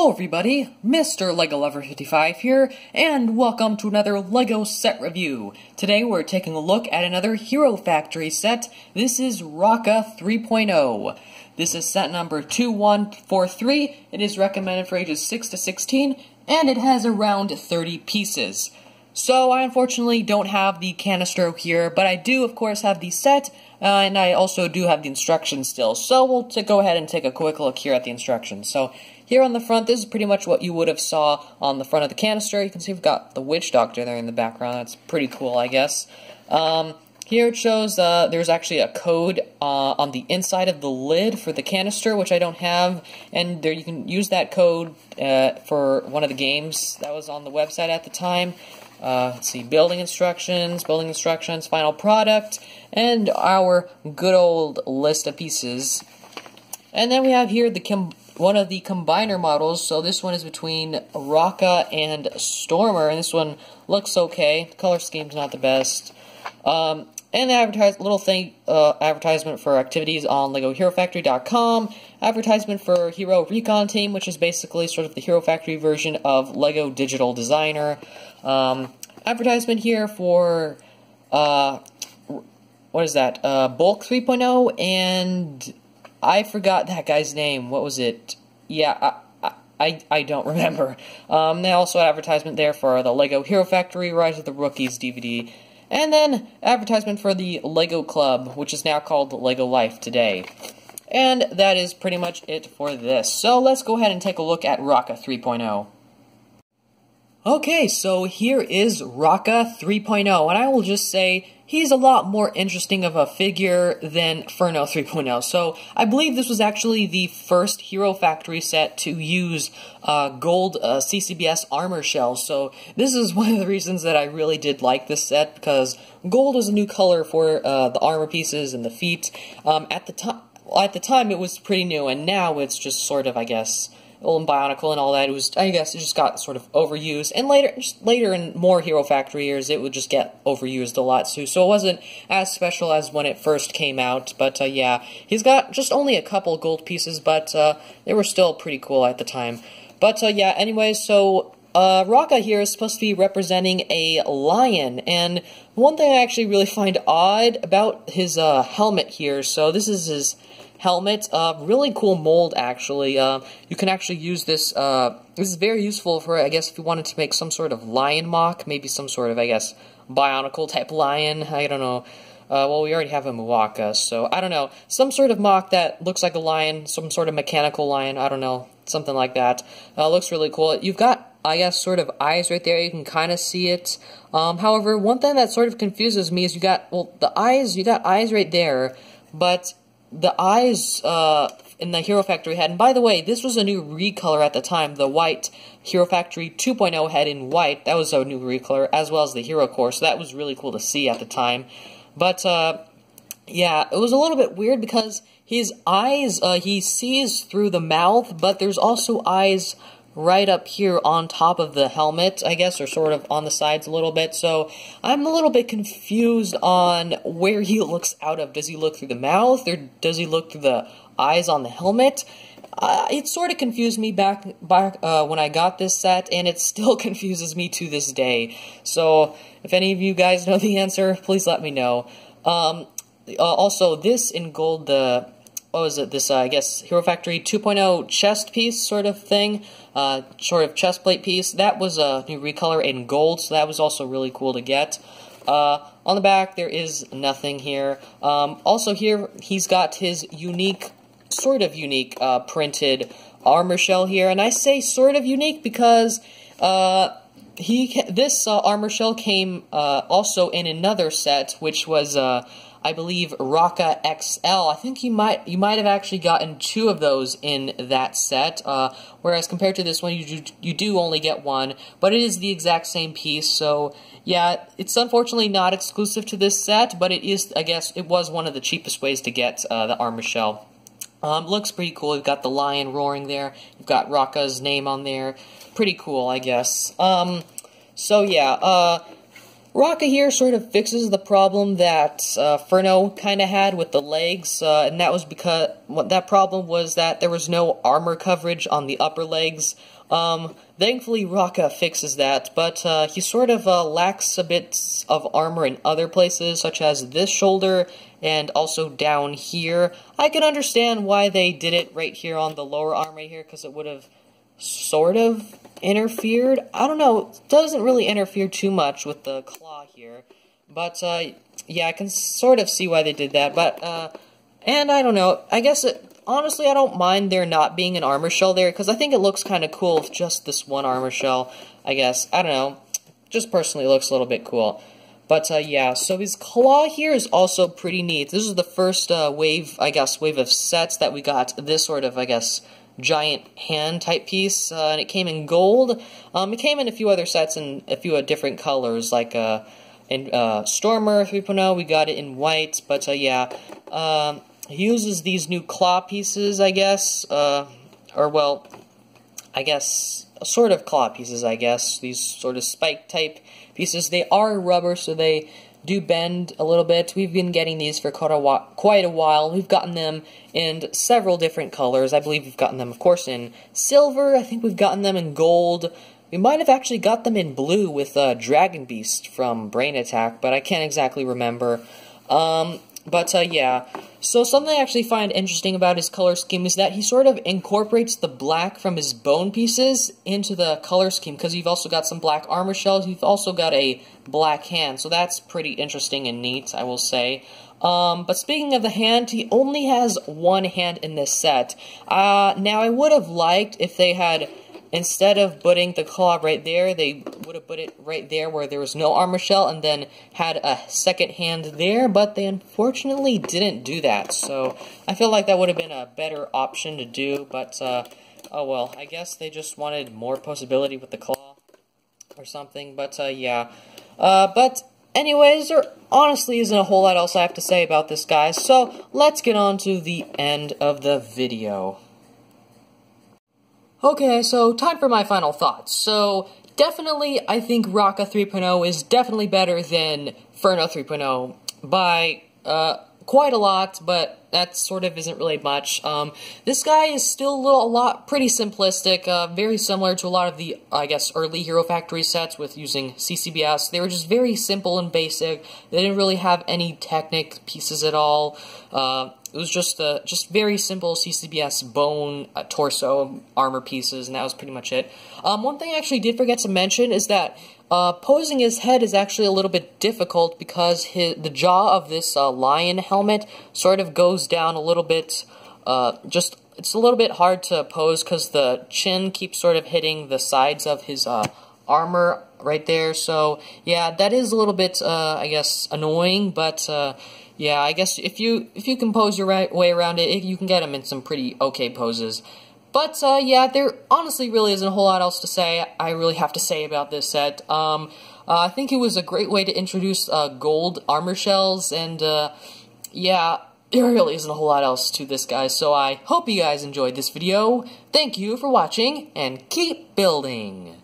Hello everybody, Mr. LEGO Lover 55 here, and welcome to another LEGO set review. Today we're taking a look at another Hero Factory set. This is Rocka 3.0. This is set number 2143. It is recommended for ages 6 to 16, and it has around 30 pieces. So I unfortunately don't have the canister here, but I do of course have the set, and I also do have the instructions still. So we'll go ahead and take a quick look here at the instructions. So here on the front, this is pretty much what you would have saw on the front of the canister. You can see we've got the witch doctor there in the background. That's pretty cool, I guess. Here it shows there's actually a code on the inside of the lid for the canister, which I don't have. And there you can use that code for one of the games that was on the website at the time. Let's see, building instructions, final product, and our good old list of pieces. And then we have here one of the combiner models. So this one is between Rocka and Stormer, and this one looks okay. The color scheme's not the best. And the advertisement for activities on LegoHeroFactory.com. Advertisement for Hero Recon Team, which is basically sort of the Hero Factory version of Lego Digital Designer. Advertisement here for, what is that, Bulk 3.0, and I forgot that guy's name. What was it? Yeah, I don't remember. Then also advertisement there for the Lego Hero Factory Rise of the Rookies DVD. And then advertisement for the Lego Club, which is now called Lego Life today. And that is pretty much it for this. So let's go ahead and take a look at Rocka 3.0. Okay, so here is Rocka 3.0, and I will just say he's a lot more interesting of a figure than Furno 3.0. So I believe this was actually the first Hero Factory set to use gold CCBS armor shells. So this is one of the reasons that I really did like this set, because gold was a new color for the armor pieces and the feet. At the time it was pretty new, and now it's just sort of, I guess, old and Bionicle and all that. It was, I guess, it just got sort of overused, and later in more Hero Factory years, it would just get overused a lot too. So it wasn't as special as when it first came out. But yeah, he's got just only a couple gold pieces, but they were still pretty cool at the time. But yeah, anyways, so Rocka here is supposed to be representing a lion, and one thing I actually really find odd about his helmet here. So this is his helmet, really cool mold actually. You can actually use this, this is very useful for, I guess, if you wanted to make some sort of lion mock, maybe some sort of, I guess, Bionicle type lion, I don't know. Well, we already have a Muwaka, so I don't know. Some sort of mock that looks like a lion, some sort of mechanical lion, I don't know, something like that. Looks really cool. You've got, I guess, sort of eyes right there, you can kind of see it. However, one thing that sort of confuses me is you got eyes right there, but the eyes in the Hero Factory head, and by the way, this was a new recolor at the time. The white Hero Factory 2.0 head in white, that was a new recolor, as well as the Hero Core, so that was really cool to see at the time. But, yeah, it was a little bit weird because his eyes, he sees through the mouth, but there's also eyes right up here on top of the helmet, I guess, or sort of on the sides a little bit. So I'm a little bit confused on where he looks out of. Does he look through the mouth, or does he look through the eyes on the helmet? It sort of confused me back when I got this set, and it still confuses me to this day. So if any of you guys know the answer, please let me know. Also, this in gold, what was it, this, I guess, Hero Factory 2.0 chest piece sort of thing, sort of chest plate piece, that was a new recolor in gold, so that was also really cool to get. On the back, there is nothing here. Also here, he's got his unique, sort of unique, printed armor shell here, and I say sort of unique because, this armor shell came, also in another set, which was, I believe Rocka XL. I think you might have actually gotten 2 of those in that set, whereas compared to this one, you do only get 1, but it is the exact same piece. So yeah, it's unfortunately not exclusive to this set, but it is, I guess, it was one of the cheapest ways to get the armor shell. Looks pretty cool. You've got the lion roaring there. You've got Rocka's name on there. Pretty cool, I guess. So yeah, Rocka here sort of fixes the problem that Furno kind of had with the legs, and that was because that problem was that there was no armor coverage on the upper legs. Thankfully, Rocka fixes that, but he sort of lacks a bit of armor in other places, such as this shoulder and also down here. I can understand why they did it right here on the lower arm right here, because it would have sort of interfered. I don't know, it doesn't really interfere too much with the claw here, but yeah, I can sort of see why they did that, but and I don't know, I guess honestly, I don't mind there not being an armor shell there, because I think it looks kind of cool with just this one armor shell, I guess. I don't know, just personally looks a little bit cool. But yeah, so his claw here is also pretty neat. This is the first wave of sets that we got this sort of, I guess, giant hand type piece, and it came in gold. It came in a few other sets in a few different colors, like in Stormer 3.0 we got it in white, but yeah, he uses these new claw pieces, I guess, or well, I guess, sort of claw pieces, I guess, these sort of spike type pieces. They are rubber, so they do bend a little bit. We've been getting these for quite a while. We've gotten them in several different colors. I believe we've gotten them, of course, in silver. I think we've gotten them in gold. We might have actually got them in blue with Dragon Beast from Brain Attack, but I can't exactly remember. But yeah, so something I actually find interesting about his color scheme is that he sort of incorporates the black from his bone pieces into the color scheme, because you've also got some black armor shells, you've also got a black hand, so that's pretty interesting and neat, I will say. But speaking of the hand, he only has one hand in this set. Now I would have liked if they had, instead of putting the claw right there, they would have put it right there where there was no armor shell and then had a second hand there, but they unfortunately didn't do that. So I feel like that would have been a better option to do, but oh well, I guess they just wanted more posability with the claw or something, but yeah. But anyways, there honestly isn't a whole lot else I have to say about this guy, so let's get on to the end of the video. Okay, so time for my final thoughts. So, definitely, I think Rocka 3.0 is definitely better than Furno 3.0 by quite a lot, but that sort of isn't really much. This guy is still pretty simplistic, very similar to a lot of the, I guess, early Hero Factory sets with using CCBS. They were just very simple and basic. They didn't really have any Technic pieces at all. It was just very simple CCBS bone, torso, armor pieces, and that was pretty much it. One thing I actually did forget to mention is that posing his head is actually a little bit difficult because the jaw of this lion helmet sort of goes down a little bit. It's a little bit hard to pose because the chin keeps sort of hitting the sides of his armor right there. So yeah, that is a little bit, I guess, annoying, but yeah, I guess if you can pose your way around it, you can get him in some pretty okay poses. But yeah, there honestly really isn't a whole lot else to say. I really have to say about this set. I think it was a great way to introduce gold armor shells, and yeah, there really isn't a whole lot else to this guy. So I hope you guys enjoyed this video. Thank you for watching, and keep building.